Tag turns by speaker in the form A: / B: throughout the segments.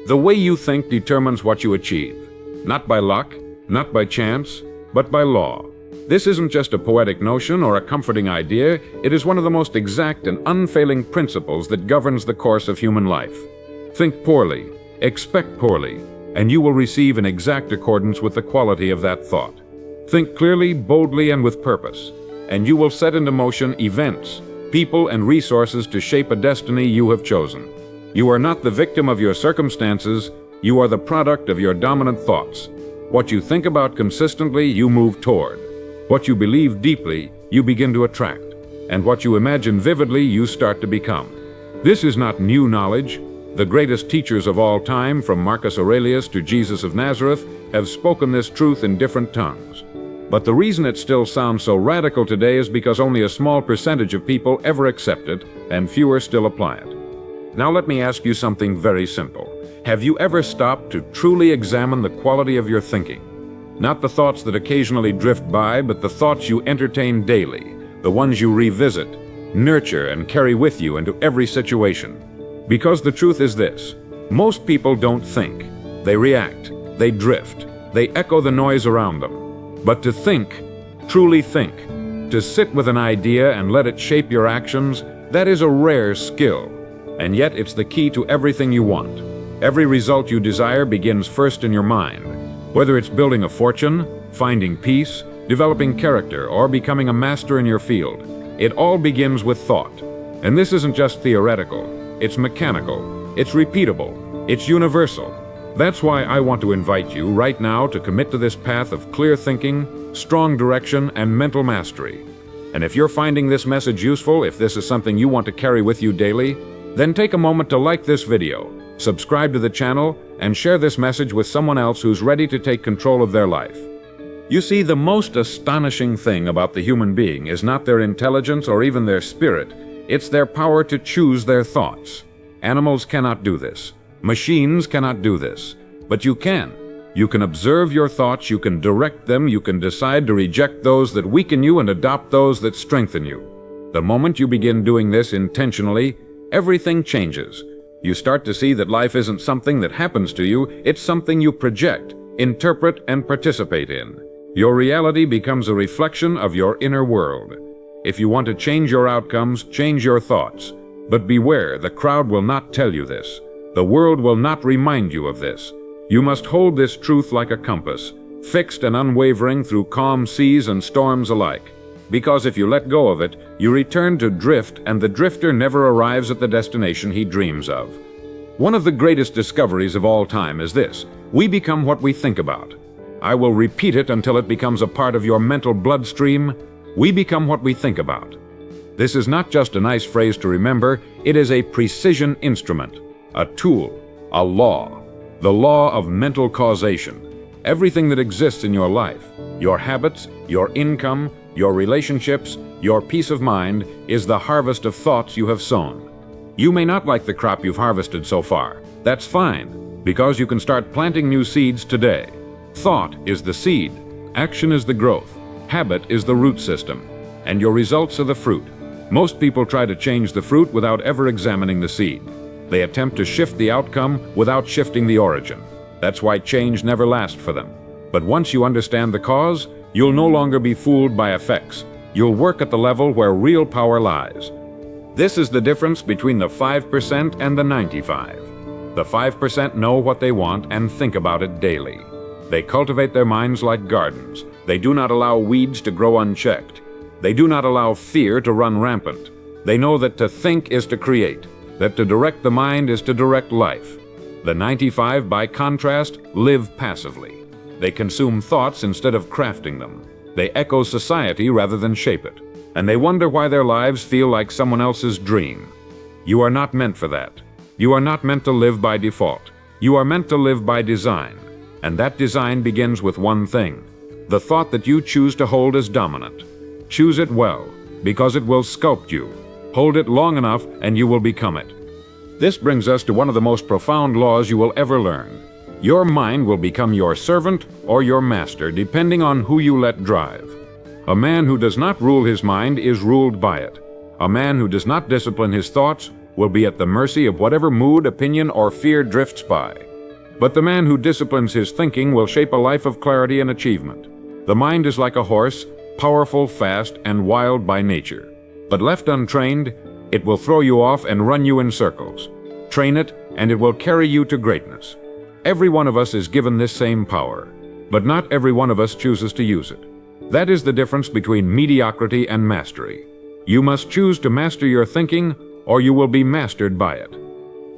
A: The way you think determines what you achieve. Not by luck, not by chance, but by law. This isn't just a poetic notion or a comforting idea, it is one of the most exact and unfailing principles that governs the course of human life. Think poorly, expect poorly, and you will receive in exact accordance with the quality of that thought. Think clearly, boldly, and with purpose, and you will set into motion events, people, and resources to shape a destiny you have chosen. You are not the victim of your circumstances, you are the product of your dominant thoughts. What you think about consistently, you move toward. What you believe deeply, you begin to attract. And what you imagine vividly, you start to become. This is not new knowledge. The greatest teachers of all time, from Marcus Aurelius to Jesus of Nazareth, have spoken this truth in different tongues. But the reason it still sounds so radical today is because only a small percentage of people ever accept it, and fewer still apply it. Now let me ask you something very simple. Have you ever stopped to truly examine the quality of your thinking? Not the thoughts that occasionally drift by, but the thoughts you entertain daily, the ones you revisit, nurture, and carry with you into every situation. Because the truth is this: most people don't think. They react, they drift, they echo the noise around them. But to think, truly think, to sit with an idea and let it shape your actions, that is a rare skill. And yet it's the key to everything you want. Every result you desire begins first in your mind. Whether it's building a fortune, finding peace, developing character, or becoming a master in your field, it all begins with thought. And this isn't just theoretical, it's mechanical, it's repeatable, it's universal. That's why I want to invite you right now to commit to this path of clear thinking, strong direction, and mental mastery. And if you're finding this message useful, if this is something you want to carry with you daily, then take a moment to like this video, subscribe to the channel, and share this message with someone else who's ready to take control of their life. You see, the most astonishing thing about the human being is not their intelligence or even their spirit, it's their power to choose their thoughts. Animals cannot do this. Machines cannot do this. But you can. You can observe your thoughts, you can direct them, you can decide to reject those that weaken you and adopt those that strengthen you. The moment you begin doing this intentionally, everything changes. You start to see that life isn't something that happens to you, it's something you project, interpret, and participate in. Your reality becomes a reflection of your inner world. If you want to change your outcomes, change your thoughts. But beware, the crowd will not tell you this. The world will not remind you of this. You must hold this truth like a compass, fixed and unwavering through calm seas and storms alike. Because if you let go of it, you return to drift, and the drifter never arrives at the destination he dreams of. One of the greatest discoveries of all time is this: we become what we think about. I will repeat it until it becomes a part of your mental bloodstream. We become what we think about. This is not just a nice phrase to remember, it is a precision instrument, a tool, a law, the law of mental causation. Everything that exists in your life, your habits, your income, your relationships, your peace of mind, is the harvest of thoughts you have sown. You may not like the crop you've harvested so far. That's fine, because you can start planting new seeds today. Thought is the seed, action is the growth, habit is the root system, and your results are the fruit. Most people try to change the fruit without ever examining the seed. They attempt to shift the outcome without shifting the origin. That's why change never lasts for them. But once you understand the cause, you'll no longer be fooled by effects. You'll work at the level where real power lies. This is the difference between the 5% and the 95%. The 5% know what they want and think about it daily. They cultivate their minds like gardens. They do not allow weeds to grow unchecked. They do not allow fear to run rampant. They know that to think is to create, that to direct the mind is to direct life. The 95, by contrast, live passively. They consume thoughts instead of crafting them. They echo society rather than shape it. And they wonder why their lives feel like someone else's dream. You are not meant for that. You are not meant to live by default. You are meant to live by design. And that design begins with one thing: the thought that you choose to hold as dominant. Choose it well, because it will sculpt you. Hold it long enough and you will become it. This brings us to one of the most profound laws you will ever learn. Your mind will become your servant or your master, depending on who you let drive. A man who does not rule his mind is ruled by it. A man who does not discipline his thoughts will be at the mercy of whatever mood, opinion, or fear drifts by. But the man who disciplines his thinking will shape a life of clarity and achievement. The mind is like a horse, powerful, fast, and wild by nature. But left untrained, it will throw you off and run you in circles. Train it, and it will carry you to greatness. Every one of us is given this same power, but not every one of us chooses to use it. That is the difference between mediocrity and mastery. You must choose to master your thinking, or you will be mastered by it.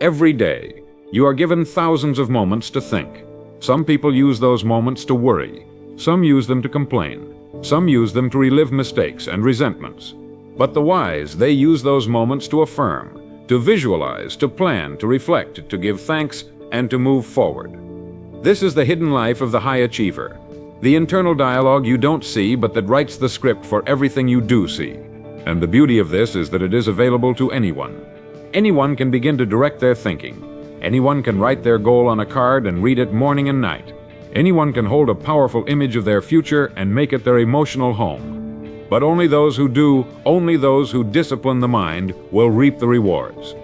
A: Every day, you are given thousands of moments to think. Some people use those moments to worry. Some use them to complain. Some use them to relive mistakes and resentments. But the wise, they use those moments to affirm, to visualize, to plan, to reflect, to give thanks, and to move forward. This is the hidden life of the high achiever, the internal dialogue you don't see but that writes the script for everything you do see. And the beauty of this is that it is available to anyone. Anyone can begin to direct their thinking. Anyone can write their goal on a card and read it morning and night. Anyone can hold a powerful image of their future and make it their emotional home. But only those who do, only those who discipline the mind will reap the rewards.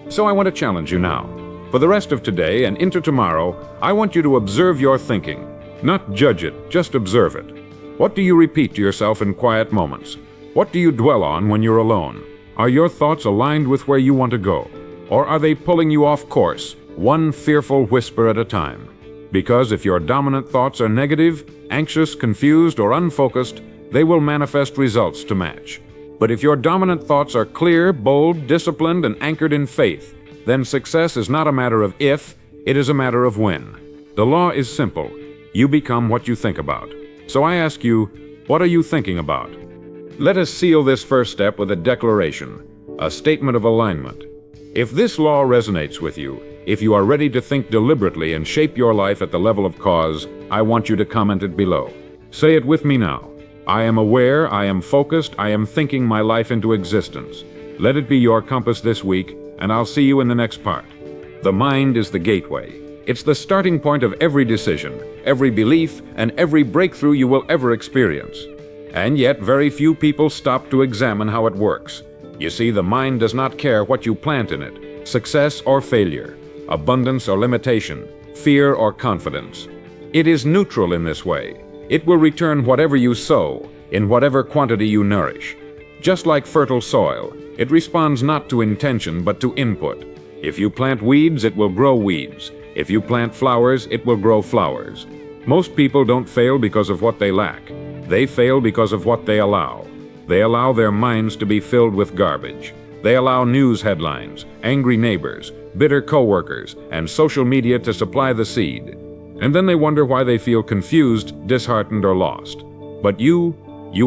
A: So I want to challenge you now. For the rest of today and into tomorrow, I want you to observe your thinking. Not judge it, just observe it. What do you repeat to yourself in quiet moments? What do you dwell on when you're alone? Are your thoughts aligned with where you want to go? Or are they pulling you off course, one fearful whisper at a time? Because if your dominant thoughts are negative, anxious, confused, or unfocused, they will manifest results to match. But if your dominant thoughts are clear, bold, disciplined, and anchored in faith, then success is not a matter of if, it is a matter of when. The law is simple. You become what you think about. So I ask you, what are you thinking about? Let us seal this first step with a declaration, a statement of alignment. If this law resonates with you, if you are ready to think deliberately and shape your life at the level of cause, I want you to comment it below. Say it with me now. I am aware, I am focused, I am thinking my life into existence. Let it be your compass this week, and I'll see you in the next part. The mind is the gateway. It's the starting point of every decision, every belief, and every breakthrough you will ever experience. And yet, very few people stop to examine how it works. You see, the mind does not care what you plant in it, success or failure, abundance or limitation, fear or confidence. It is neutral in this way. It will return whatever you sow, in whatever quantity you nourish. Just like fertile soil, it responds not to intention but to input. If you plant weeds, it will grow weeds. If you plant flowers, it will grow flowers. Most people don't fail because of what they lack. They fail because of what they allow. They allow their minds to be filled with garbage. They allow news headlines, angry neighbors, bitter coworkers, and social media to supply the seed. And then they wonder why they feel confused, disheartened, or lost. But you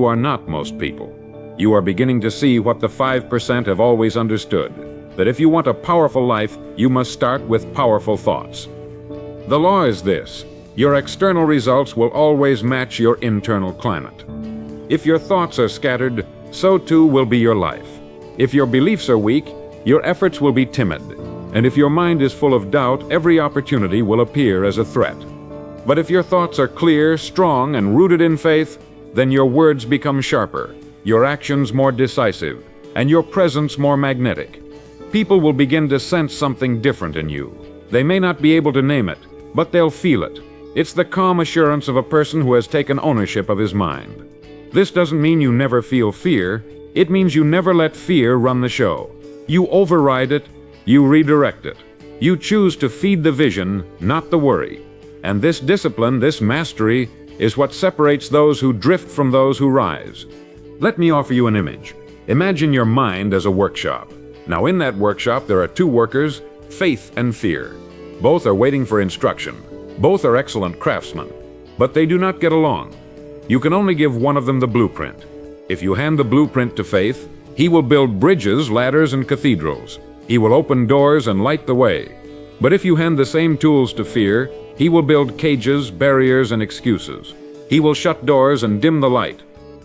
A: are not most people. You are beginning to see what the 5% have always understood, that if you want a powerful life, you must start with powerful thoughts. The law is this: your external results will always match your internal climate. If your thoughts are scattered, so too will be your life. If your beliefs are weak, your efforts will be timid. And if your mind is full of doubt, every opportunity will appear as a threat. But if your thoughts are clear, strong, and rooted in faith, then your words become sharper, your actions more decisive, and your presence more magnetic. People will begin to sense something different in you. They may not be able to name it, but they'll feel it. It's the calm assurance of a person who has taken ownership of his mind. This doesn't mean you never feel fear. It means you never let fear run the show. You override it, you redirect it. You choose to feed the vision, not the worry. And this discipline, this mastery, is what separates those who drift from those who rise. Let me offer you an image. Imagine your mind as a workshop. Now in that workshop there are two workers, faith and fear. Both are waiting for instruction. Both are excellent craftsmen, but they do not get along. You can only give one of them the blueprint. If you hand the blueprint to faith, he will build bridges, ladders, and cathedrals. He will open doors and light the way. But if you hand the same tools to fear, he will build cages, barriers, and excuses. He will shut doors and dim the light.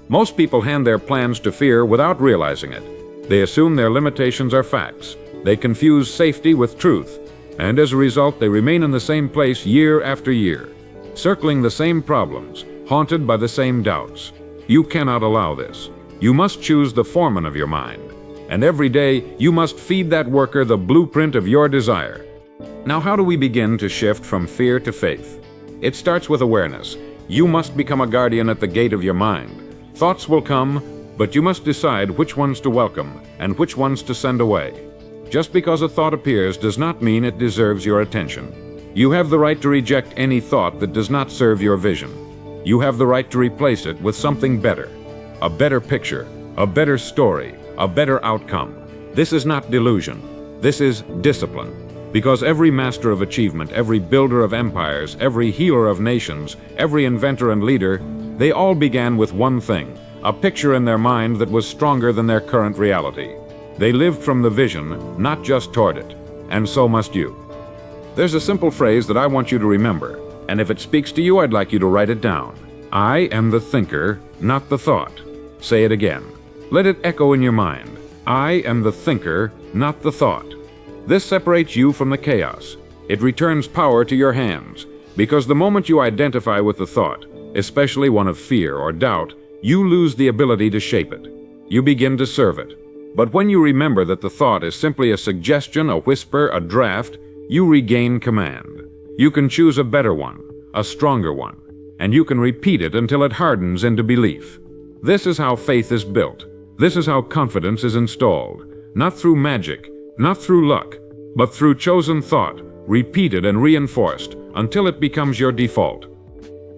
A: Most people hand their plans to fear without realizing it. They assume their limitations are facts. They confuse safety with truth. And as a result, they remain in the same place year after year, circling the same problems, haunted by the same doubts. You cannot allow this. You must choose the foreman of your mind. And every day, you must feed that worker the blueprint of your desire. Now, how do we begin to shift from fear to faith? It starts with awareness. You must become a guardian at the gate of your mind. Thoughts will come, but you must decide which ones to welcome and which ones to send away. Just because a thought appears does not mean it deserves your attention. You have the right to reject any thought that does not serve your vision. You have the right to replace it with something better. A better picture, a better story, a better outcome. This is not delusion. This is discipline. Because every master of achievement, every builder of empires, every healer of nations, every inventor and leader, they all began with one thing, a picture in their mind that was stronger than their current reality. They lived from the vision, not just toward it. And so must you. There's a simple phrase that I want you to remember, and if it speaks to you, I'd like you to write it down. I am the thinker, not the thought. Say it again. Let it echo in your mind. I am the thinker, not the thought. This separates you from the chaos. It returns power to your hands, because the moment you identify with the thought, especially one of fear or doubt, you lose the ability to shape it. You begin to serve it. But when you remember that the thought is simply a suggestion, a whisper, a draft, you regain command. You can choose a better one, a stronger one, and you can repeat it until it hardens into belief. This is how faith is built. This is how confidence is installed. Not through magic, not through luck, but through chosen thought, repeated and reinforced until it becomes your default.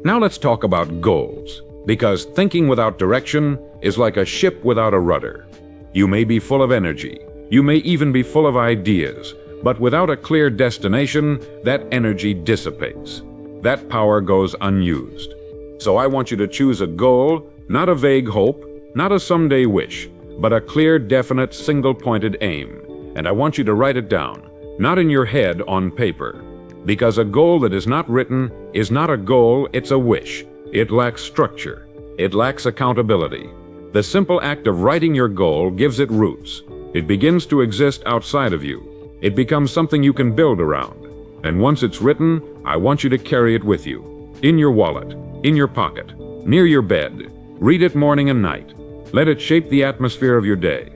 A: Now let's talk about goals, because thinking without direction is like a ship without a rudder. You may be full of energy, you may even be full of ideas, but without a clear destination, that energy dissipates. That power goes unused. So I want you to choose a goal, not a vague hope, not a someday wish, but a clear, definite, single-pointed aim. And I want you to write it down, not in your head, on paper. Because a goal that is not written is not a goal, it's a wish. It lacks structure. It lacks accountability. The simple act of writing your goal gives it roots. It begins to exist outside of you. It becomes something you can build around. And once it's written, I want you to carry it with you. In your wallet, in your pocket, near your bed. Read it morning and night. Let it shape the atmosphere of your day.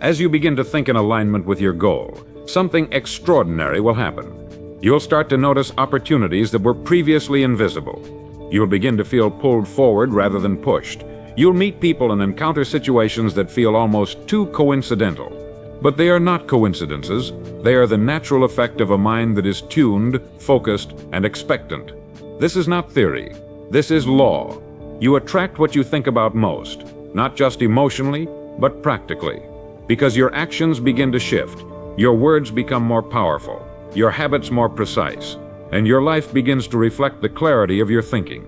A: As you begin to think in alignment with your goal, something extraordinary will happen. You'll start to notice opportunities that were previously invisible. You'll begin to feel pulled forward rather than pushed. You'll meet people and encounter situations that feel almost too coincidental. But they are not coincidences. They are the natural effect of a mind that is tuned, focused, and expectant. This is not theory. This is law. You attract what you think about most, not just emotionally, but practically. Because your actions begin to shift, your words become more powerful, your habits more precise, and your life begins to reflect the clarity of your thinking.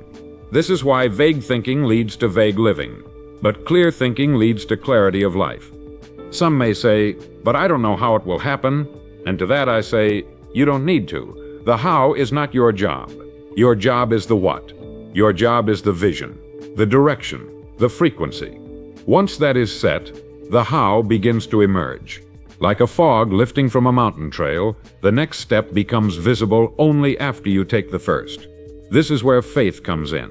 A: This is why vague thinking leads to vague living, but clear thinking leads to clarity of life. Some may say, but I don't know how it will happen, and to that I say, you don't need to. The how is not your job. Your job is the what. Your job is the vision, the direction, the frequency. Once that is set, the how begins to emerge. Like a fog lifting from a mountain trail, the next step becomes visible only after you take the first. This is where faith comes in.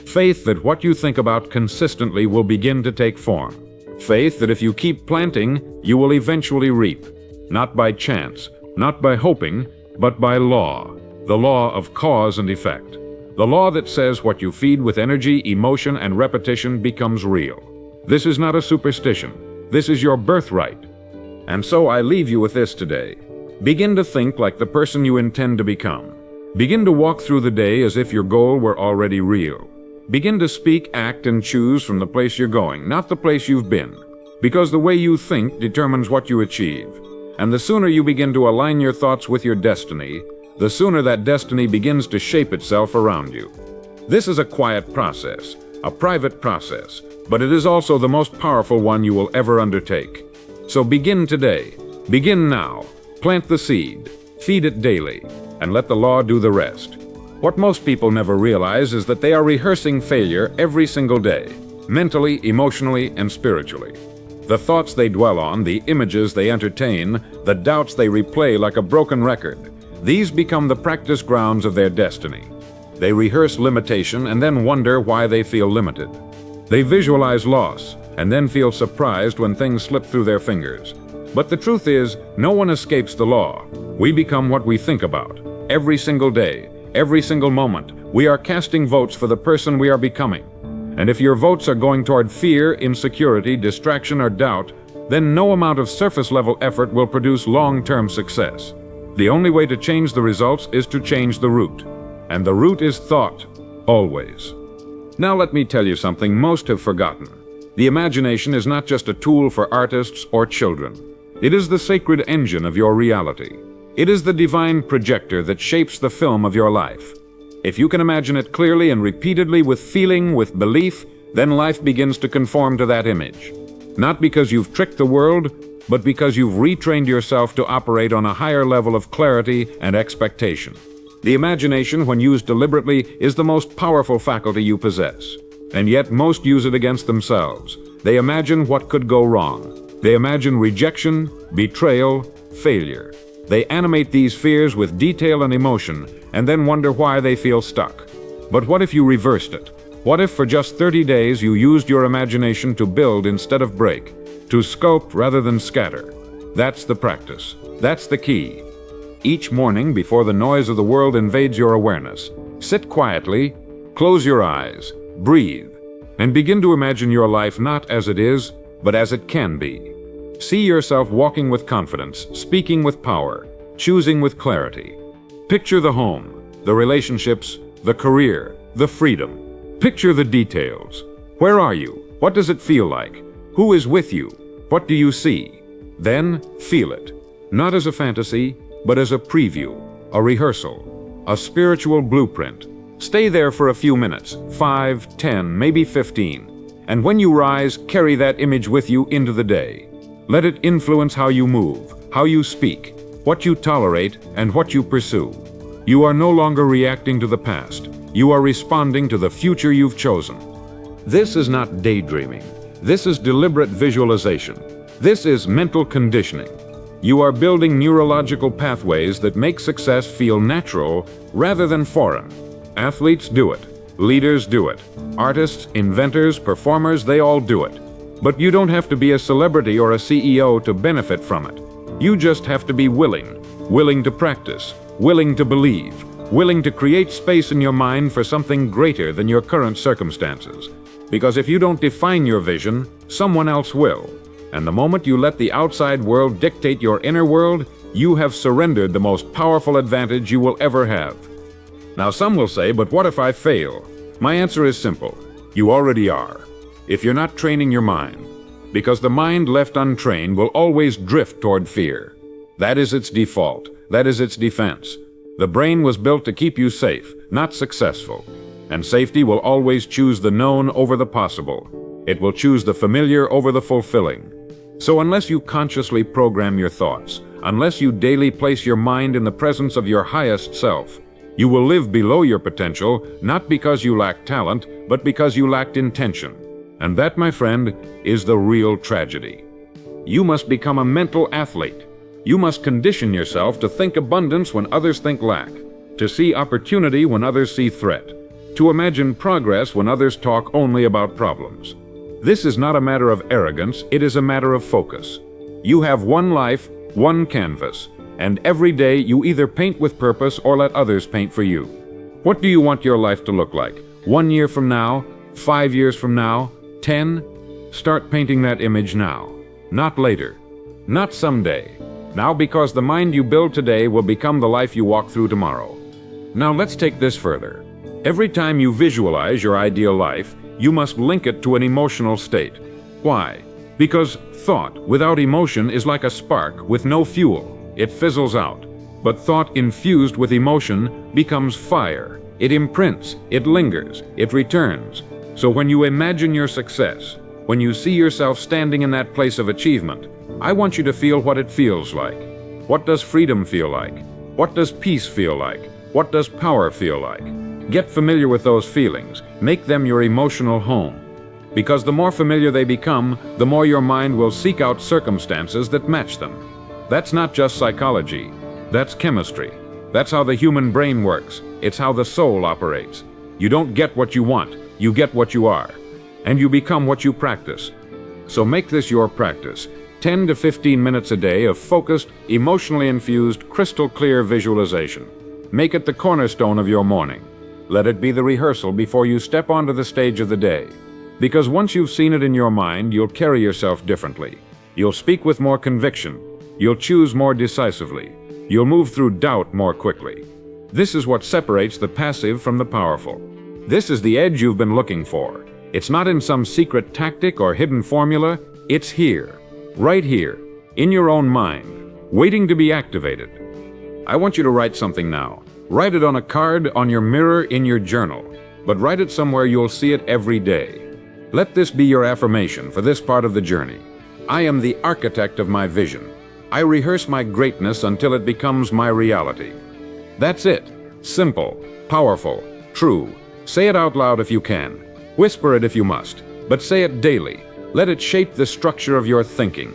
A: Faith that what you think about consistently will begin to take form. Faith that if you keep planting, you will eventually reap. Not by chance, not by hoping, but by law. The law of cause and effect. The law that says what you feed with energy, emotion, and repetition becomes real. This is not a superstition. This is your birthright. And so I leave you with this today. Begin to think like the person you intend to become. Begin to walk through the day as if your goal were already real. Begin to speak, act, and choose from the place you're going, not the place you've been. Because the way you think determines what you achieve. And the sooner you begin to align your thoughts with your destiny, the sooner that destiny begins to shape itself around you. This is a quiet process, a private process, but it is also the most powerful one you will ever undertake. So begin today. Begin now. Plant the seed. Feed it daily. And let the law do the rest. What most people never realize is that they are rehearsing failure every single day, mentally, emotionally, and spiritually. The thoughts they dwell on, the images they entertain, the doubts they replay like a broken record, these become the practice grounds of their destiny. They rehearse limitation and then wonder why they feel limited. They visualize loss, and then feel surprised when things slip through their fingers. But the truth is, no one escapes the law. We become what we think about. Every single day, every single moment, we are casting votes for the person we are becoming. And if your votes are going toward fear, insecurity, distraction, or doubt, then no amount of surface-level effort will produce long-term success. The only way to change the results is to change the root. And the root is thought, always. Now let me tell you something most have forgotten. The imagination is not just a tool for artists or children. It is the sacred engine of your reality. It is the divine projector that shapes the film of your life. If you can imagine it clearly and repeatedly with feeling, with belief, then life begins to conform to that image. Not because you've tricked the world, but because you've retrained yourself to operate on a higher level of clarity and expectation. The imagination, when used deliberately, is the most powerful faculty you possess. And yet most use it against themselves. They imagine what could go wrong. They imagine rejection, betrayal, failure. They animate these fears with detail and emotion, and then wonder why they feel stuck. But what if you reversed it? What if for just 30 days you used your imagination to build instead of break, to sculpt rather than scatter? That's the practice. That's the key. Each morning, before the noise of the world invades your awareness, sit quietly, close your eyes, breathe, and begin to imagine your life not as it is, but as it can be. See yourself walking with confidence, speaking with power, choosing with clarity. Picture the home, the relationships, the career, the freedom. Picture the details. Where are you? What does it feel like? Who is with you? What do you see? Then feel it. Not as a fantasy, but as a preview, a rehearsal, a spiritual blueprint. Stay there for a few minutes, 5, 10, maybe 15. And when you rise, carry that image with you into the day. Let it influence how you move, how you speak, what you tolerate, and what you pursue. You are no longer reacting to the past. You are responding to the future you've chosen. This is not daydreaming. This is deliberate visualization. This is mental conditioning. You are building neurological pathways that make success feel natural rather than foreign. Athletes do it. Leaders do it. Artists, inventors, performers, they all do it. But you don't have to be a celebrity or a CEO to benefit from it. You just have to be willing to practice, willing to believe, willing to create space in your mind for something greater than your current circumstances. Because if you don't define your vision, someone else will. And the moment you let the outside world dictate your inner world, you have surrendered the most powerful advantage you will ever have. Now some will say, but what if I fail? My answer is simple. You already are. If you're not training your mind. Because the mind left untrained will always drift toward fear. That is its default. That is its defense. The brain was built to keep you safe, not successful. And safety will always choose the known over the possible. It will choose the familiar over the fulfilling. So unless you consciously program your thoughts, unless you daily place your mind in the presence of your highest self, you will live below your potential, not because you lack talent, but because you lacked intention. And that, my friend, is the real tragedy. You must become a mental athlete. You must condition yourself to think abundance when others think lack, to see opportunity when others see threat, to imagine progress when others talk only about problems. This is not a matter of arrogance, it is a matter of focus. You have one life, one canvas, and every day you either paint with purpose or let others paint for you. What do you want your life to look like? 1 year from now? 5 years from now? 10? Start painting that image now. Not later. Not someday. Now, because the mind you build today will become the life you walk through tomorrow. Now let's take this further. Every time you visualize your ideal life, you must link it to an emotional state. Why? Because thought without emotion is like a spark with no fuel. It fizzles out. But thought infused with emotion becomes fire. It imprints, it lingers, it returns. So when you imagine your success, when you see yourself standing in that place of achievement, I want you to feel what it feels like. What does freedom feel like? What does peace feel like? What does power feel like? Get familiar with those feelings. Make them your emotional home. Because the more familiar they become, the more your mind will seek out circumstances that match them. That's not just psychology. That's chemistry. That's how the human brain works. It's how the soul operates. You don't get what you want. You get what you are. And you become what you practice. So make this your practice. 10 to 15 minutes a day of focused, emotionally infused, crystal clear visualization. Make it the cornerstone of your morning. Let it be the rehearsal before you step onto the stage of the day. Because once you've seen it in your mind, you'll carry yourself differently. You'll speak with more conviction. You'll choose more decisively. You'll move through doubt more quickly. This is what separates the passive from the powerful. This is the edge you've been looking for. It's not in some secret tactic or hidden formula. It's here, right here, in your own mind, waiting to be activated. I want you to write something now. Write it on a card, on your mirror, in your journal. But write it somewhere you'll see it every day. Let this be your affirmation for this part of the journey. I am the architect of my vision. I rehearse my greatness until it becomes my reality. That's it. Simple, powerful, true. Say it out loud if you can. Whisper it if you must. But say it daily. Let it shape the structure of your thinking.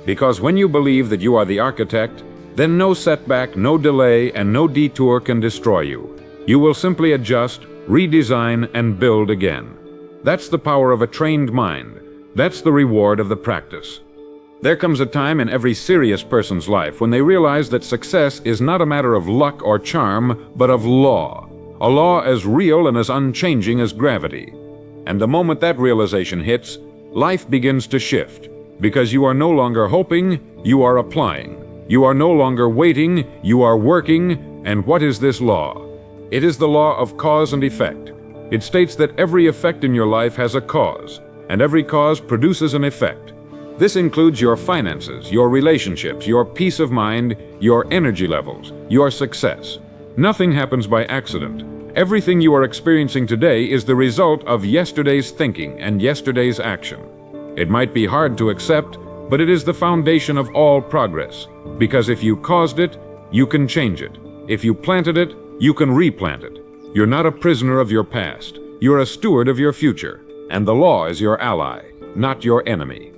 A: Because when you believe that you are the architect, then no setback, no delay, and no detour can destroy you. You will simply adjust, redesign, and build again. That's the power of a trained mind. That's the reward of the practice. There comes a time in every serious person's life when they realize that success is not a matter of luck or charm, but of law. A law as real and as unchanging as gravity. And the moment that realization hits, life begins to shift. Because you are no longer hoping, you are applying. You are no longer waiting, you are working. And what is this law? It is the law of cause and effect. It states that every effect in your life has a cause, and every cause produces an effect. This includes your finances, your relationships, your peace of mind, your energy levels, your success. Nothing happens by accident. Everything you are experiencing today is the result of yesterday's thinking and yesterday's action. It might be hard to accept, but it is the foundation of all progress. Because if you caused it, you can change it. If you planted it, you can replant it. You're not a prisoner of your past. You're a steward of your future. And the law is your ally, not your enemy.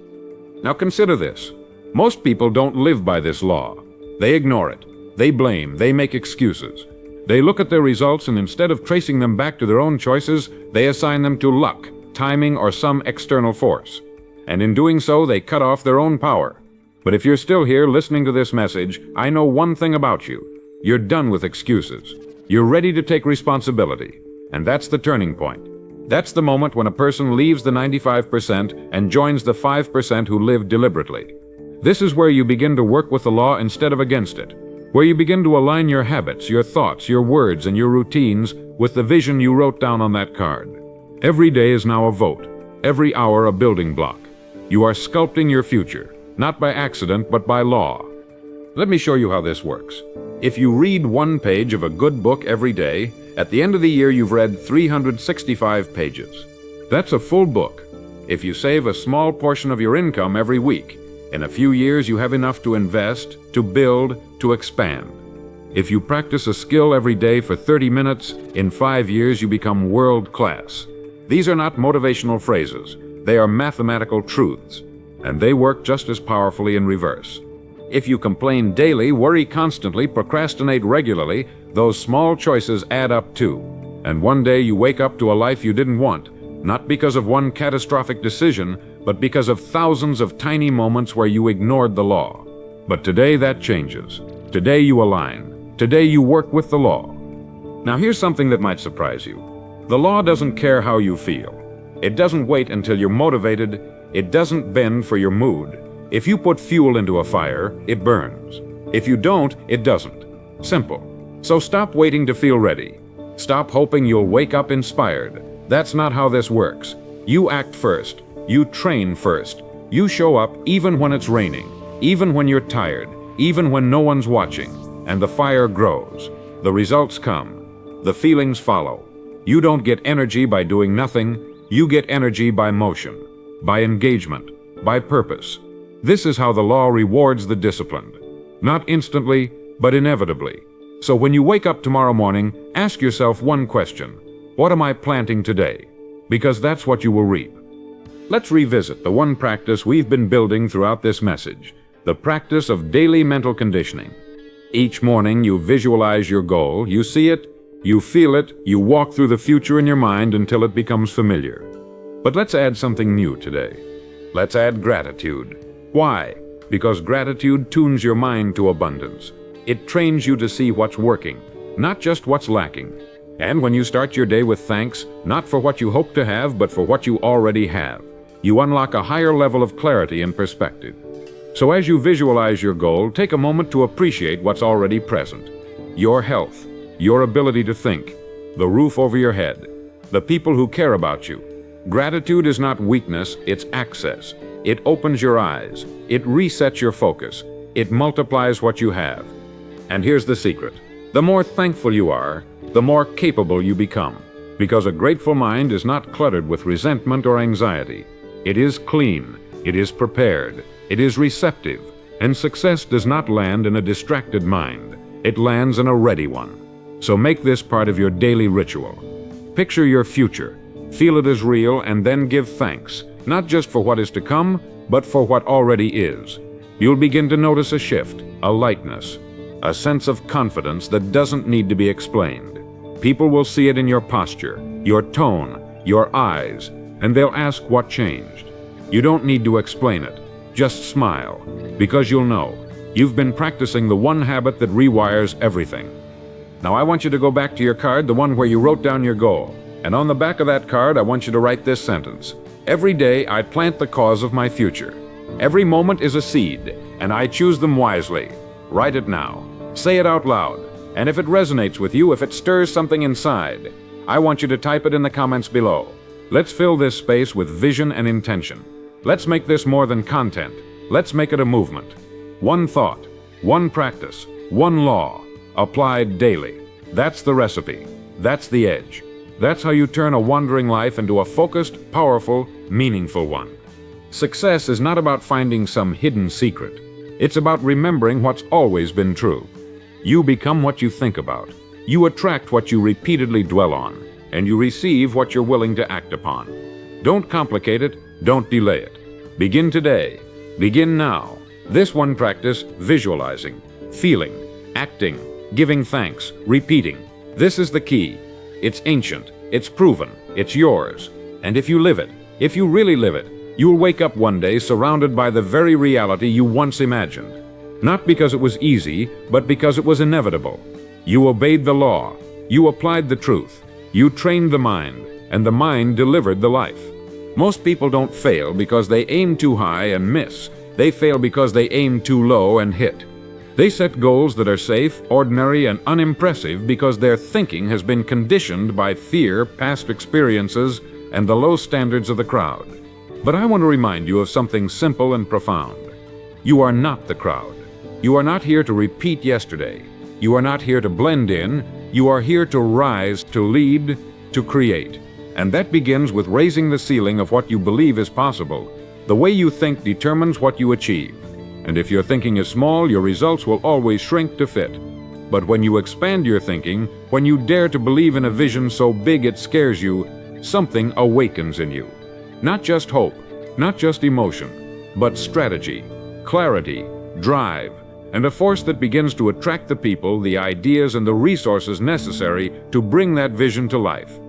A: Now consider this. Most people don't live by this law. They ignore it. They blame. They make excuses. They look at their results and instead of tracing them back to their own choices, they assign them to luck, timing, or some external force. And in doing so, they cut off their own power. But if you're still here listening to this message, I know one thing about you. You're done with excuses. You're ready to take responsibility. And that's the turning point. That's the moment when a person leaves the 95% and joins the 5% who live deliberately. This is where you begin to work with the law instead of against it. Where you begin to align your habits, your thoughts, your words, and your routines with the vision you wrote down on that card. Every day is now a vote. Every hour a building block. You are sculpting your future, not by accident, but by law. Let me show you how this works. If you read one page of a good book every day, at the end of the year you've read 365 pages. That's a full book. If you save a small portion of your income every week, in a few years you have enough to invest, to build, to expand. If you practice a skill every day for 30 minutes, in 5 years you become world class. These are not motivational phrases. They are mathematical truths, and they work just as powerfully in reverse. If you complain daily, worry constantly, procrastinate regularly, those small choices add up too. And one day you wake up to a life you didn't want, not because of one catastrophic decision, but because of thousands of tiny moments where you ignored the law. But today that changes. Today you align. Today you work with the law. Now here's something that might surprise you. The law doesn't care how you feel. It doesn't wait until you're motivated. It doesn't bend for your mood. If you put fuel into a fire, it burns. If you don't, it doesn't. Simple. So stop waiting to feel ready. Stop hoping you'll wake up inspired. That's not how this works. You act first. You train first. You show up even when it's raining, even when you're tired, even when no one's watching. And the fire grows. The results come. The feelings follow. You don't get energy by doing nothing. You get energy by motion, by engagement, by purpose. This is how the law rewards the disciplined. Not instantly, but inevitably. So when you wake up tomorrow morning, ask yourself one question. What am I planting today? Because that's what you will reap. Let's revisit the one practice we've been building throughout this message, the practice of daily mental conditioning. Each morning you visualize your goal, you see it, you feel it, you walk through the future in your mind until it becomes familiar. But let's add something new today. Let's add gratitude. Why? Because gratitude tunes your mind to abundance. It trains you to see what's working, not just what's lacking. And when you start your day with thanks, not for what you hope to have, but for what you already have, you unlock a higher level of clarity and perspective. So as you visualize your goal, take a moment to appreciate what's already present. Your health, your ability to think, the roof over your head, the people who care about you. Gratitude is not weakness, it's access. It opens your eyes. It resets your focus. It multiplies what you have. And here's the secret. The more thankful you are, the more capable you become. Because a grateful mind is not cluttered with resentment or anxiety. It is clean. It is prepared. It is receptive. And success does not land in a distracted mind. It lands in a ready one. So make this part of your daily ritual. Picture your future. Feel it as real, and then give thanks, not just for what is to come, but for what already is. You'll begin to notice a shift, a lightness, a sense of confidence that doesn't need to be explained. People will see it in your posture, your tone, your eyes, and they'll ask what changed. You don't need to explain it. Just smile, because you'll know. You've been practicing the one habit that rewires everything. Now I want you to go back to your card, the one where you wrote down your goal. And on the back of that card, I want you to write this sentence. Every day, I plant the cause of my future. Every moment is a seed, and I choose them wisely. Write it now. Say it out loud. And if it resonates with you, if it stirs something inside, I want you to type it in the comments below. Let's fill this space with vision and intention. Let's make this more than content. Let's make it a movement. One thought, one practice, one law, applied daily. That's the recipe. That's the edge. That's how you turn a wandering life into a focused, powerful, meaningful one. Success is not about finding some hidden secret. It's about remembering what's always been true. You become what you think about. You attract what you repeatedly dwell on, and you receive what you're willing to act upon. Don't complicate it, don't delay it. Begin today. Begin now. This one practice, visualizing, feeling, acting, giving thanks, repeating. This is the key. It's ancient, it's proven, it's yours. And if you live it, if you really live it, you'll wake up one day surrounded by the very reality you once imagined. Not because it was easy, but because it was inevitable. You obeyed the law, you applied the truth, you trained the mind, and the mind delivered the life. Most people don't fail because they aim too high and miss. They fail because they aim too low and hit. They set goals that are safe, ordinary, and unimpressive because their thinking has been conditioned by fear, past experiences, and the low standards of the crowd. But I want to remind you of something simple and profound. You are not the crowd. You are not here to repeat yesterday. You are not here to blend in. You are here to rise, to lead, to create. And that begins with raising the ceiling of what you believe is possible. The way you think determines what you achieve. And if your thinking is small, your results will always shrink to fit. But when you expand your thinking, when you dare to believe in a vision so big it scares you, something awakens in you. Not just hope, not just emotion, but strategy, clarity, drive, and a force that begins to attract the people, the ideas, and the resources necessary to bring that vision to life.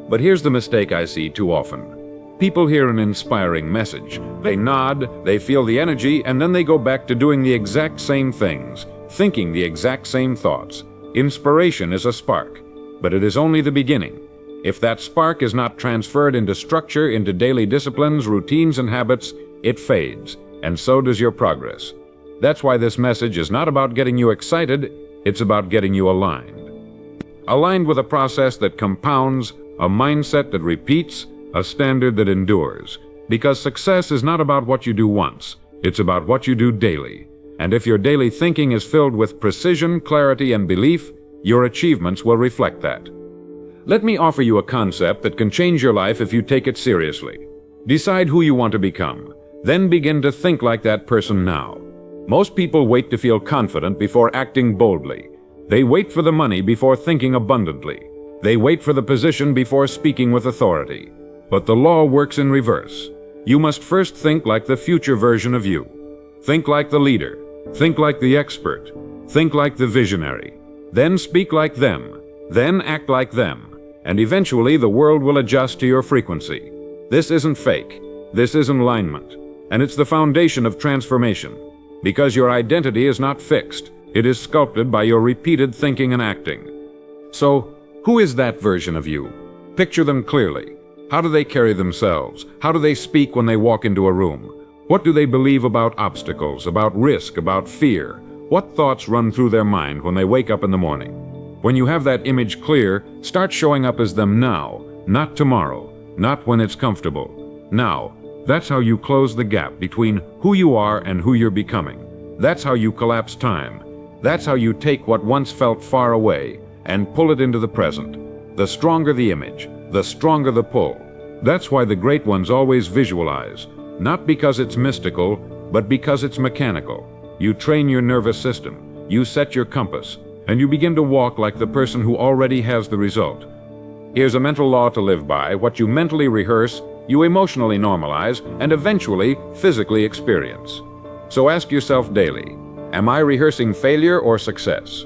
A: But here's the mistake I see too often. People hear an inspiring message. They nod, they feel the energy, and then they go back to doing the exact same things, thinking the exact same thoughts. Inspiration is a spark, but it is only the beginning. If that spark is not transferred into structure, into daily disciplines, routines, and habits, it fades, and so does your progress. That's why this message is not about getting you excited, it's about getting you aligned. Aligned with a process that compounds, a mindset that repeats, a standard that endures. Because success is not about what you do once, it's about what you do daily. And if your daily thinking is filled with precision, clarity, and belief, your achievements will reflect that. Let me offer you a concept that can change your life if you take it seriously. Decide who you want to become. Then begin to think like that person now. Most people wait to feel confident before acting boldly. They wait for the money before thinking abundantly. They wait for the position before speaking with authority. But the law works in reverse. You must first think like the future version of you. Think like the leader. Think like the expert. Think like the visionary. Then speak like them. Then act like them. And eventually the world will adjust to your frequency. This isn't fake. This is alignment. and it's the foundation of transformation. Because your identity is not fixed, it is sculpted by your repeated thinking and acting. So, who is that version of you? Picture them clearly. How do they carry themselves? How do they speak when they walk into a room? What do they believe about obstacles, about risk, about fear? What thoughts run through their mind when they wake up in the morning? When you have that image clear, start showing up as them now, not tomorrow, not when it's comfortable. Now, that's how you close the gap between who you are and who you're becoming. That's how you collapse time. That's how you take what once felt far away and pull it into the present. The stronger the image, the stronger the pull. That's why the great ones always visualize, not because it's mystical, but because it's mechanical. You train your nervous system, you set your compass, and you begin to walk like the person who already has the result. Here's a mental law to live by. What you mentally rehearse, you emotionally normalize, and eventually physically experience. So ask yourself daily, am I rehearsing failure or success?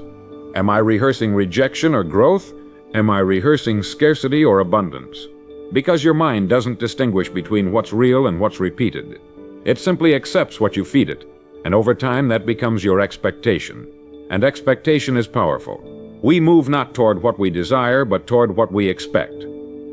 A: Am I rehearsing rejection or growth? Am I rehearsing scarcity or abundance? Because your mind doesn't distinguish between what's real and what's repeated. It simply accepts what you feed it, and over time that becomes your expectation. And expectation is powerful. We move not toward what we desire, but toward what we expect.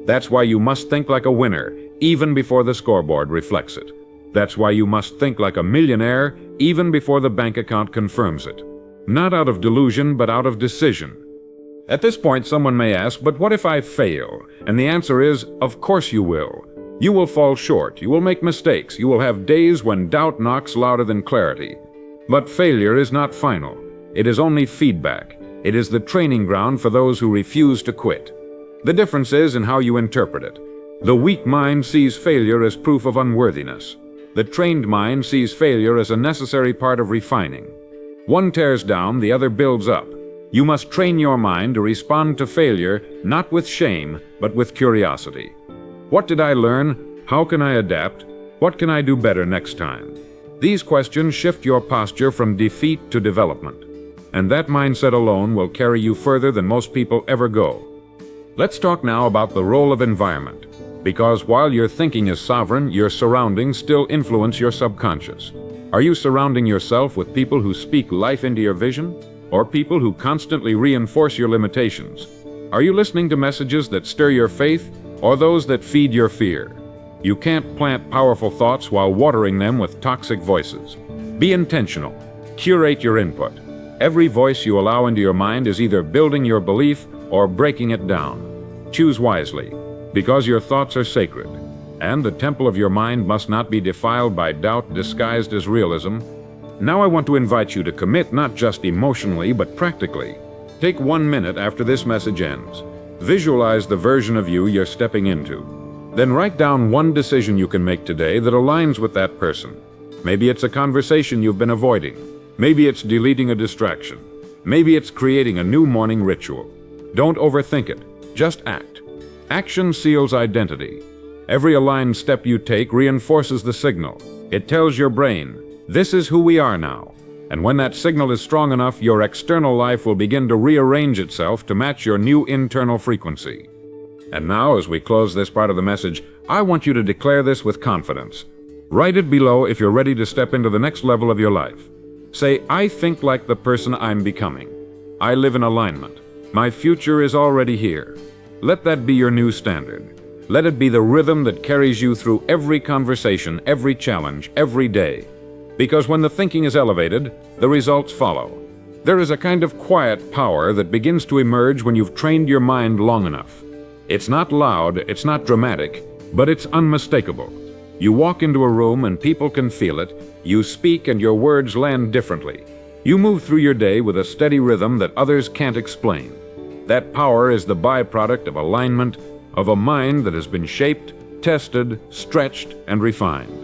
A: That's why you must think like a winner, even before the scoreboard reflects it. That's why you must think like a millionaire, even before the bank account confirms it. Not out of delusion, but out of decision. At this point, someone may ask, but what if I fail? And the answer is, of course you will. You will fall short, you will make mistakes, you will have days when doubt knocks louder than clarity. But failure is not final. It is only feedback. It is the training ground for those who refuse to quit. The difference is in how you interpret it. The weak mind sees failure as proof of unworthiness. The trained mind sees failure as a necessary part of refining. One tears down, the other builds up. You must train your mind to respond to failure, not with shame, but with curiosity. What did I learn? How can I adapt? What can I do better next time? These questions shift your posture from defeat to development. And that mindset alone will carry you further than most people ever go. Let's talk now about the role of environment. Because while your thinking is sovereign, your surroundings still influence your subconscious. Are you surrounding yourself with people who speak life into your vision? Or people who constantly reinforce your limitations? Are you listening to messages that stir your faith, or those that feed your fear? You can't plant powerful thoughts while watering them with toxic voices. Be intentional. Curate your input. Every voice you allow into your mind is either building your belief or breaking it down. Choose wisely, because your thoughts are sacred, and the temple of your mind must not be defiled by doubt disguised as realism. Now I want to invite you to commit not just emotionally, but practically. Take 1 minute after this message ends. Visualize the version of you you're stepping into. Then write down one decision you can make today that aligns with that person. Maybe it's a conversation you've been avoiding. Maybe it's deleting a distraction. Maybe it's creating a new morning ritual. Don't overthink it. Just act. Action seals identity. Every aligned step you take reinforces the signal. It tells your brain, this is who we are now. And when that signal is strong enough, your external life will begin to rearrange itself to match your new internal frequency. And now, as we close this part of the message, I want you to declare this with confidence. Write it below if you're ready to step into the next level of your life. Say, I think like the person I'm becoming. I live in alignment. My future is already here. Let that be your new standard. Let it be the rhythm that carries you through every conversation, every challenge, every day. Because when the thinking is elevated, the results follow. There is a kind of quiet power that begins to emerge when you've trained your mind long enough. It's not loud, it's not dramatic, but it's unmistakable. You walk into a room and people can feel it. You speak and your words land differently. You move through your day with a steady rhythm that others can't explain. That power is the byproduct of alignment, of a mind that has been shaped, tested, stretched, and refined.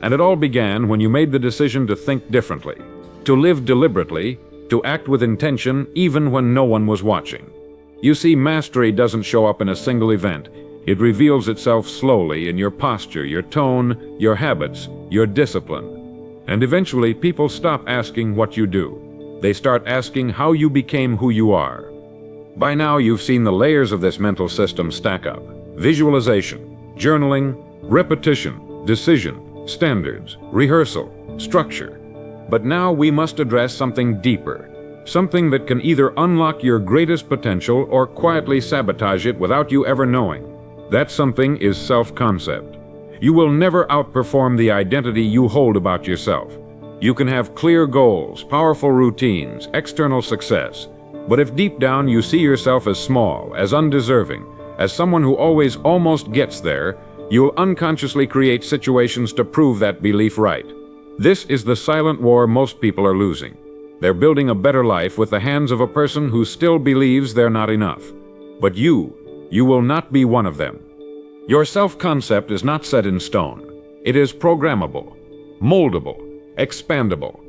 A: And it all began when you made the decision to think differently, to live deliberately, to act with intention even when no one was watching. You see, mastery doesn't show up in a single event. It reveals itself slowly in your posture, your tone, your habits, your discipline. And eventually, people stop asking what you do. They start asking how you became who you are. By now, you've seen the layers of this mental system stack up. Visualization, journaling, repetition, decision, standards, rehearsal, structure. But now we must address something deeper, something that can either unlock your greatest potential or quietly sabotage it without you ever knowing. That something is self-concept. You will never outperform the identity you hold about yourself. You can have clear goals, powerful routines, external success, but if deep down you see yourself as small, as undeserving, as someone who always almost gets there, you'll unconsciously create situations to prove that belief right. This is the silent war most people are losing. They're building a better life with the hands of a person who still believes they're not enough. But you will not be one of them. Your self-concept is not set in stone. It is programmable, moldable, expandable.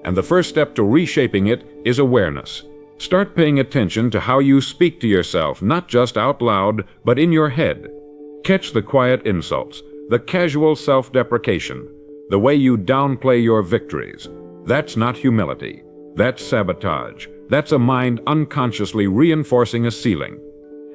A: And the first step to reshaping it is awareness. Start paying attention to how you speak to yourself, not just out loud, but in your head. Catch the quiet insults, the casual self-deprecation, the way you downplay your victories. That's not humility. That's sabotage. That's a mind unconsciously reinforcing a ceiling.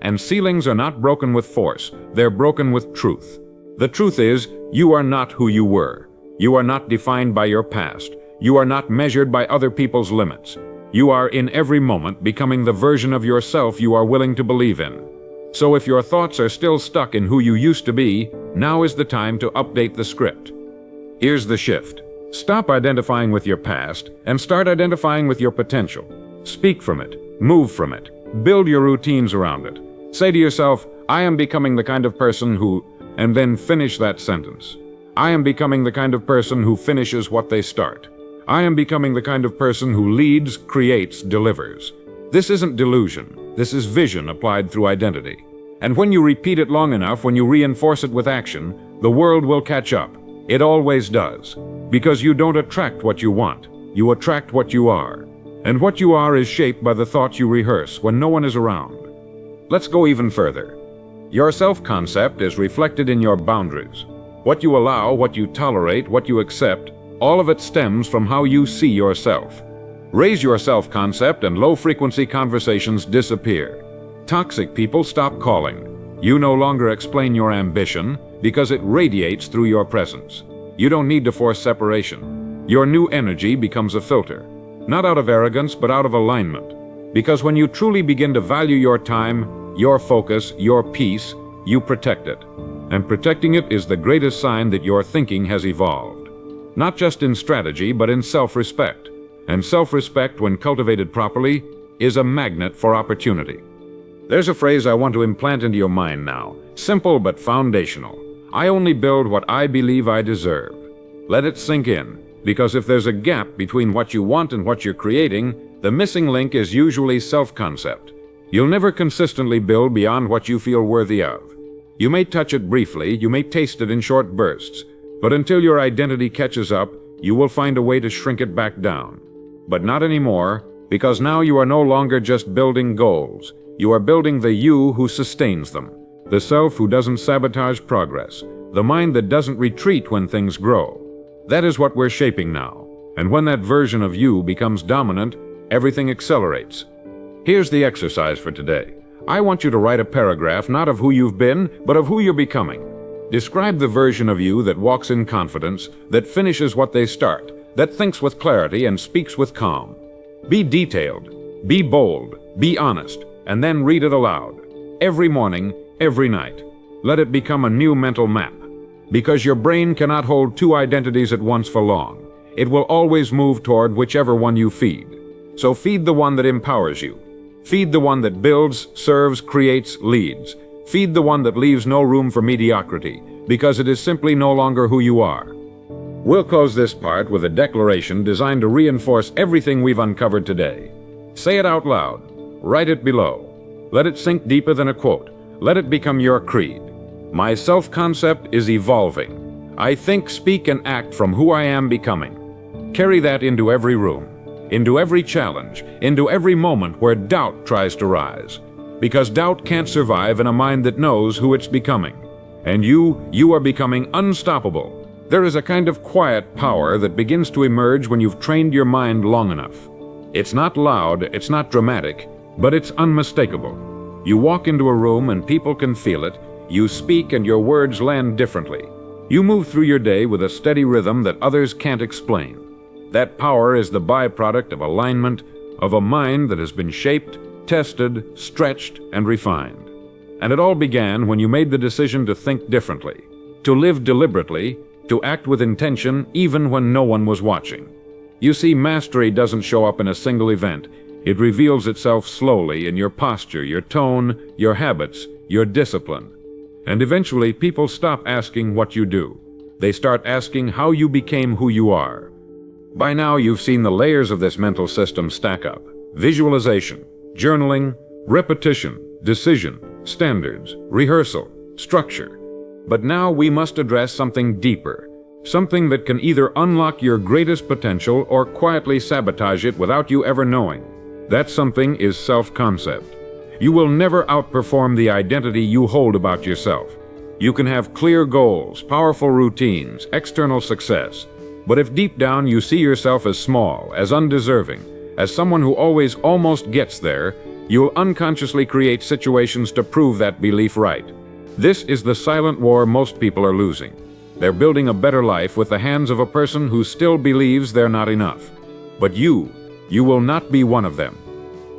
A: And ceilings are not broken with force. They're broken with truth. The truth is, you are not who you were. You are not defined by your past. You are not measured by other people's limits. You are in every moment becoming the version of yourself you are willing to believe in. So if your thoughts are still stuck in who you used to be, now is the time to update the script. Here's the shift. Stop identifying with your past and start identifying with your potential. Speak from it. Move from it. Build your routines around it. Say to yourself, I am becoming the kind of person who, and then finish that sentence. I am becoming the kind of person who finishes what they start. I am becoming the kind of person who leads, creates, delivers. This isn't delusion. This is vision applied through identity. And when you repeat it long enough, when you reinforce it with action, the world will catch up. It always does. Because you don't attract what you want. You attract what you are. And what you are is shaped by the thoughts you rehearse when no one is around. Let's go even further. Your self-concept is reflected in your boundaries. What you allow, what you tolerate, what you accept, all of it stems from how you see yourself. Raise your self-concept and low-frequency conversations disappear. Toxic people stop calling. You no longer explain your ambition because it radiates through your presence. You don't need to force separation. Your new energy becomes a filter. Not out of arrogance, but out of alignment. Because when you truly begin to value your time, your focus, your peace, you protect it. And protecting it is the greatest sign that your thinking has evolved. Not just in strategy, but in self-respect. And self-respect, when cultivated properly, is a magnet for opportunity. There's a phrase I want to implant into your mind now. Simple but foundational. I only build what I believe I deserve. Let it sink in, because if there's a gap between what you want and what you're creating, the missing link is usually self-concept. You'll never consistently build beyond what you feel worthy of. You may touch it briefly, you may taste it in short bursts, but until your identity catches up, you will find a way to shrink it back down. But not anymore, because now you are no longer just building goals. You are building the you who sustains them, the self who doesn't sabotage progress, the mind that doesn't retreat when things grow. That is what we're shaping now, and when that version of you becomes dominant, everything accelerates. Here's the exercise for today. I want you to write a paragraph not of who you've been, but of who you're becoming. Describe the version of you that walks in confidence, that finishes what they start, that thinks with clarity and speaks with calm. Be detailed, be bold, be honest, and then read it aloud. Every morning, every night. Let it become a new mental map. Because your brain cannot hold two identities at once for long. It will always move toward whichever one you feed. So feed the one that empowers you. Feed the one that builds, serves, creates, leads. Feed the one that leaves no room for mediocrity, because it is simply no longer who you are. We'll close this part with a declaration designed to reinforce everything we've uncovered today. Say it out loud. Write it below. Let it sink deeper than a quote. Let it become your creed. My self-concept is evolving. I think, speak, and act from who I am becoming. Carry that into every room, into every challenge, into every moment where doubt tries to rise. Because doubt can't survive in a mind that knows who it's becoming. And you are becoming unstoppable. There is a kind of quiet power that begins to emerge when you've trained your mind long enough. It's not loud, it's not dramatic, but it's unmistakable. You walk into a room and people can feel it. You speak and your words land differently. You move through your day with a steady rhythm that others can't explain. That power is the byproduct of alignment, of a mind that has been shaped, tested, stretched, and refined. And it all began when you made the decision to think differently, to live deliberately, to act with intention even when no one was watching. You see, mastery doesn't show up in a single event. It reveals itself slowly in your posture, your tone, your habits, your discipline. And eventually, people stop asking what you do. They start asking how you became who you are. By now, you've seen the layers of this mental system stack up. Visualization, journaling, repetition, decision, standards, rehearsal, structure. But now we must address something deeper, something that can either unlock your greatest potential or quietly sabotage it without you ever knowing. That something is self-concept. You will never outperform the identity you hold about yourself. You can have clear goals, powerful routines, external success, but if deep down you see yourself as small, as undeserving, as someone who always almost gets there, you'll unconsciously create situations to prove that belief right. This is the silent war most people are losing. They're building a better life with the hands of a person who still believes they're not enough. But you will not be one of them.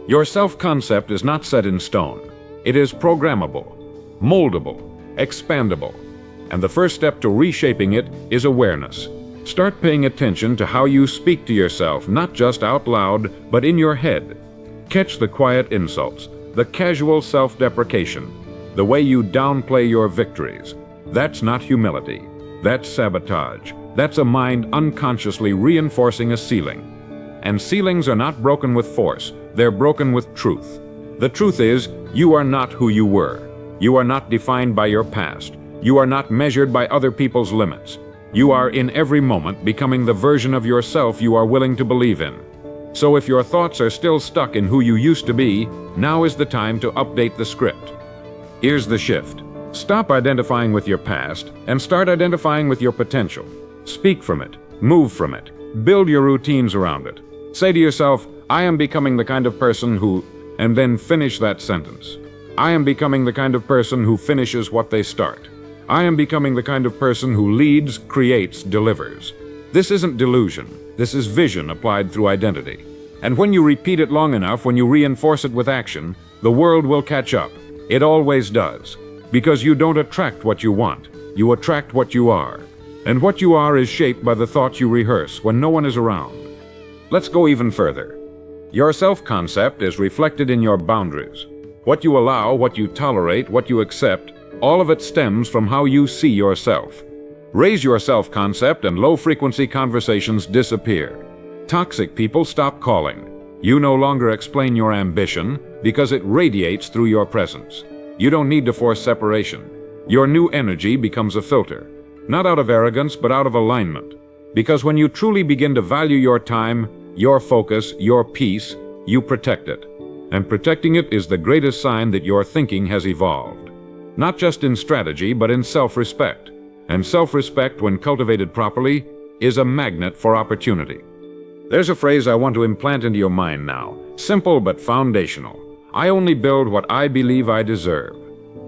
A: Your self-concept is not set in stone. It is programmable, moldable, expandable. And the first step to reshaping it is awareness. Start paying attention to how you speak to yourself, not just out loud, but in your head. Catch the quiet insults, the casual self-deprecation, the way you downplay your victories. That's not humility. That's sabotage. That's a mind unconsciously reinforcing a ceiling. And ceilings are not broken with force. They're broken with truth. The truth is, you are not who you were. You are not defined by your past. You are not measured by other people's limits. You are in every moment becoming the version of yourself you are willing to believe in. So if your thoughts are still stuck in who you used to be, now is the time to update the script. Here's the shift. Stop identifying with your past and start identifying with your potential. Speak from it. Move from it. Build your routines around it. Say to yourself, I am becoming the kind of person who, and then finish that sentence. I am becoming the kind of person who finishes what they start. I am becoming the kind of person who leads, creates, delivers. This isn't delusion. This is vision applied through identity. And when you repeat it long enough, when you reinforce it with action, the world will catch up. It always does. Because you don't attract what you want. You attract what you are. And what you are is shaped by the thoughts you rehearse when no one is around. Let's go even further. Your self-concept is reflected in your boundaries. What you allow, what you tolerate, what you accept, all of it stems from how you see yourself. Raise your self-concept and low-frequency conversations disappear. Toxic people stop calling. You no longer explain your ambition because it radiates through your presence. You don't need to force separation. Your new energy becomes a filter, not out of arrogance but out of alignment. Because when you truly begin to value your time, your focus, your peace, you protect it. And protecting it is the greatest sign that your thinking has evolved. Not just in strategy, but in self-respect. And self-respect, when cultivated properly, is a magnet for opportunity. There's a phrase I want to implant into your mind now. Simple but foundational. I only build what I believe I deserve.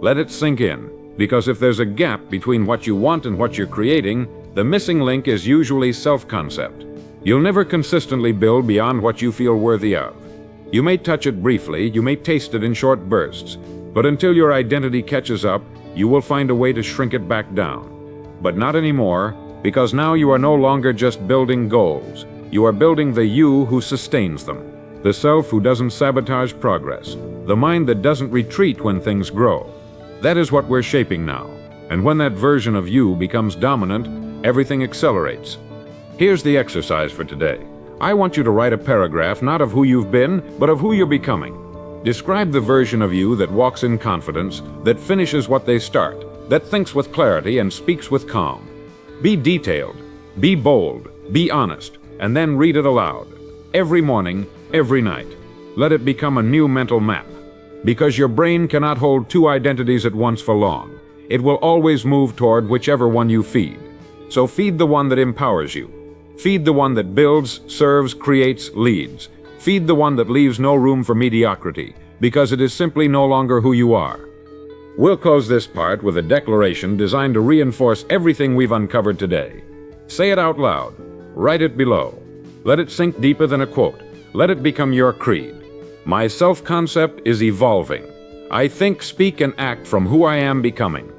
A: Let it sink in, because if there's a gap between what you want and what you're creating, the missing link is usually self-concept. You'll never consistently build beyond what you feel worthy of. You may touch it briefly, you may taste it in short bursts, but until your identity catches up, you will find a way to shrink it back down. But not anymore, because now you are no longer just building goals. You are building the you who sustains them, the self who doesn't sabotage progress, the mind that doesn't retreat when things grow. That is what we're shaping now, and when that version of you becomes dominant, everything accelerates. Here's the exercise for today. I want you to write a paragraph not of who you've been, but of who you're becoming. Describe the version of you that walks in confidence, that finishes what they start, that thinks with clarity and speaks with calm. Be detailed, be bold, be honest, and then read it aloud. Every morning, every night. Let it become a new mental map. Because your brain cannot hold two identities at once for long. It will always move toward whichever one you feed. So feed the one that empowers you. Feed the one that builds, serves, creates, leads. Feed the one that leaves no room for mediocrity, because it is simply no longer who you are. We'll close this part with a declaration designed to reinforce everything we've uncovered today. Say it out loud. Write it below. Let it sink deeper than a quote. Let it become your creed. My self-concept is evolving. I think, speak, and act from who I am becoming.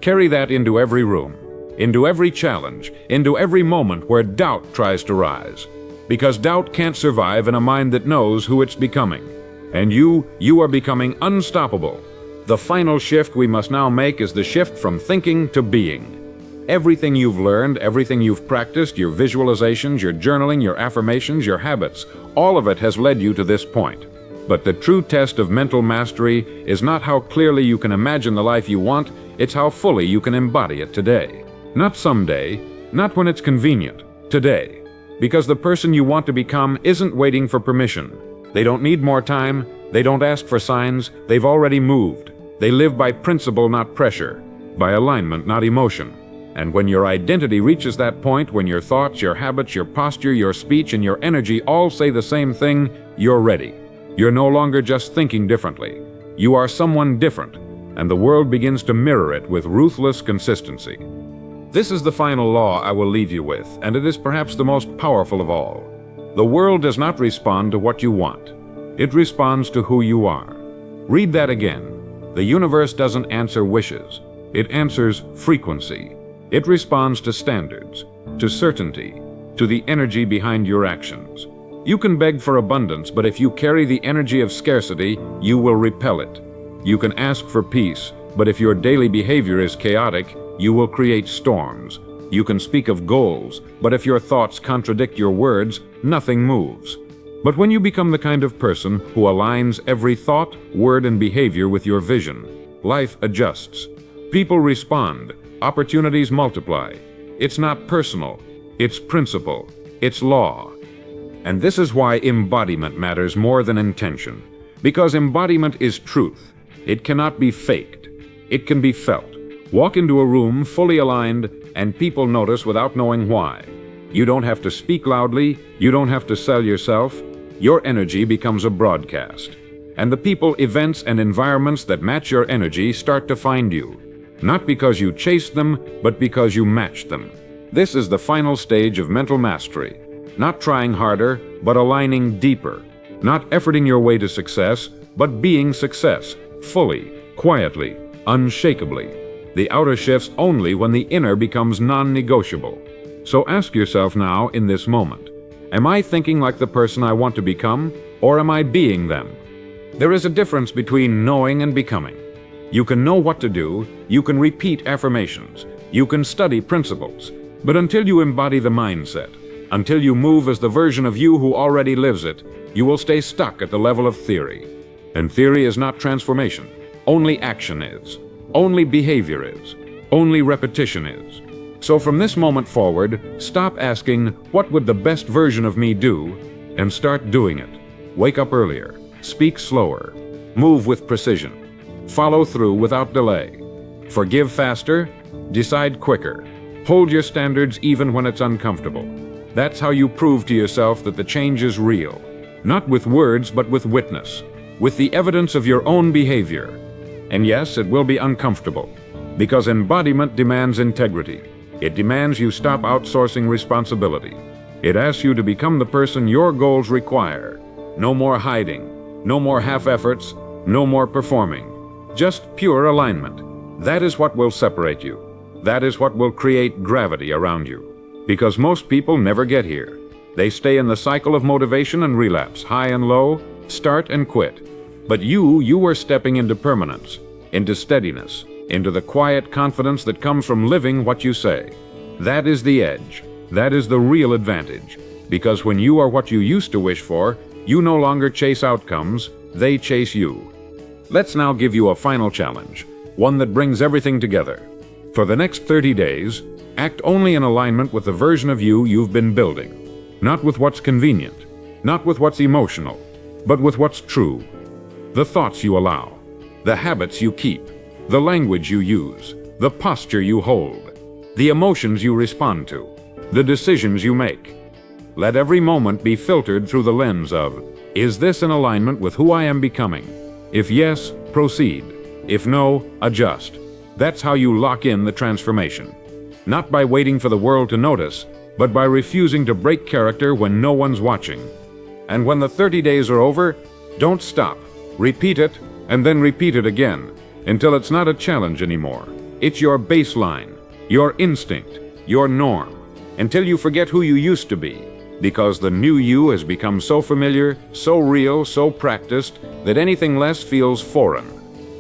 A: Carry that into every room, into every challenge, into every moment where doubt tries to rise. Because doubt can't survive in a mind that knows who it's becoming. And you are becoming unstoppable. The final shift we must now make is the shift from thinking to being. Everything you've learned, everything you've practiced, your visualizations, your journaling, your affirmations, your habits, all of it has led you to this point. But the true test of mental mastery is not how clearly you can imagine the life you want, it's how fully you can embody it today. Not someday, not when it's convenient, today. Because the person you want to become isn't waiting for permission. They don't need more time, they don't ask for signs, they've already moved. They live by principle, not pressure, by alignment, not emotion. And when your identity reaches that point, when your thoughts, your habits, your posture, your speech, and your energy all say the same thing, you're ready. You're no longer just thinking differently. You are someone different, and the world begins to mirror it with ruthless consistency. This is the final law I will leave you with, and it is perhaps the most powerful of all. The world does not respond to what you want. It responds to who you are. Read that again. The universe doesn't answer wishes. It answers frequency. It responds to standards, to certainty, to the energy behind your actions. You can beg for abundance, but if you carry the energy of scarcity, you will repel it. You can ask for peace, but if your daily behavior is chaotic, you will create storms. You can speak of goals, but if your thoughts contradict your words, nothing moves. But when you become the kind of person who aligns every thought, word, and behavior with your vision, life adjusts. People respond. Opportunities multiply. It's not personal. It's principle. It's law. And this is why embodiment matters more than intention. Because embodiment is truth. It cannot be faked. It can be felt. Walk into a room fully aligned, and people notice without knowing why. You don't have to speak loudly. You don't have to sell yourself. Your energy becomes a broadcast. And the people, events, and environments that match your energy start to find you. Not because you chased them, but because you matched them. This is the final stage of mental mastery. Not trying harder, but aligning deeper. Not efforting your way to success, but being success, fully, quietly, unshakably. The outer shifts only when the inner becomes non-negotiable. So ask yourself now in this moment, am I thinking like the person I want to become, or am I being them? There is a difference between knowing and becoming. You can know what to do, you can repeat affirmations, you can study principles, but until you embody the mindset, until you move as the version of you who already lives it, you will stay stuck at the level of theory. And theory is not transformation. Only action is. Only behavior is. Only repetition is. So from this moment forward, stop asking, what would the best version of me do? And start doing it. Wake up earlier. Speak slower. Move with precision. Follow through without delay. Forgive faster. Decide quicker. Hold your standards even when it's uncomfortable. That's how you prove to yourself that the change is real. Not with words, but with witness. With the evidence of your own behavior. And yes, it will be uncomfortable. Because embodiment demands integrity. It demands you stop outsourcing responsibility. It asks you to become the person your goals require. No more hiding. No more half efforts. No more performing. Just pure alignment. That is what will separate you. That is what will create gravity around you. Because most people never get here. They stay in the cycle of motivation and relapse, high and low, start and quit. But you are stepping into permanence, into steadiness, into the quiet confidence that comes from living what you say. That is the edge. That is the real advantage. Because when you are what you used to wish for, you no longer chase outcomes, they chase you. Let's now give you a final challenge, one that brings everything together. For the next 30 days, act only in alignment with the version of you you've been building. Not with what's convenient, not with what's emotional, but with what's true. The thoughts you allow, the habits you keep, the language you use, the posture you hold, the emotions you respond to, the decisions you make. Let every moment be filtered through the lens of, is this in alignment with who I am becoming? If yes, proceed. If no, adjust. That's how you lock in the transformation. Not by waiting for the world to notice, but by refusing to break character when no one's watching. And when the 30 days are over, don't stop. Repeat it, and then repeat it again, until it's not a challenge anymore. It's your baseline, your instinct, your norm, until you forget who you used to be, because the new you has become so familiar, so real, so practiced, that anything less feels foreign.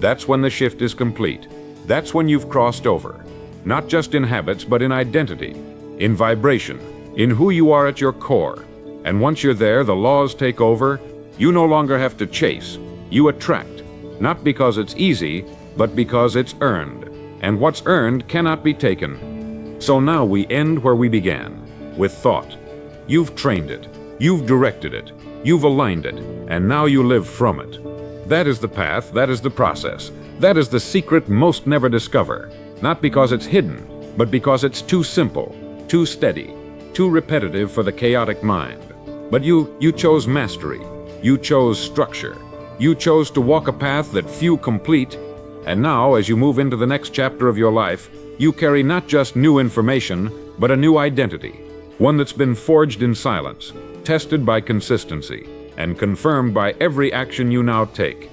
A: That's when the shift is complete. That's when you've crossed over, not just in habits, but in identity, in vibration, in who you are at your core. And once you're there, the laws take over. You no longer have to chase. You attract, not because it's easy, but because it's earned. And what's earned cannot be taken. So now we end where we began, with thought. You've trained it, you've directed it, you've aligned it, and now you live from it. That is the path, that is the process, that is the secret most never discover. Not because it's hidden, but because it's too simple, too steady, too repetitive for the chaotic mind. But you chose mastery, you chose structure, you chose to walk a path that few complete, and now as you move into the next chapter of your life, you carry not just new information, but a new identity. One that's been forged in silence, tested by consistency, and confirmed by every action you now take.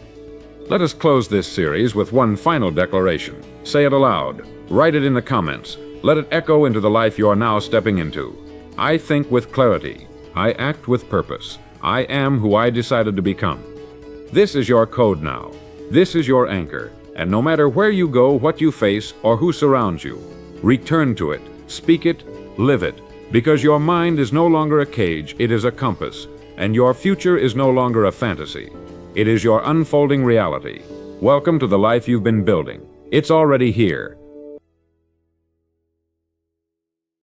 A: Let us close this series with one final declaration. Say it aloud. Write it in the comments. Let it echo into the life you're now stepping into. I think with clarity. I act with purpose. I am who I decided to become. This is your code now. This is your anchor. And no matter where you go, what you face, or who surrounds you, return to it, speak it, live it. Because your mind is no longer a cage, it is a compass, and your future is no longer a fantasy. It is your unfolding reality. Welcome to the life you've been building. It's already here.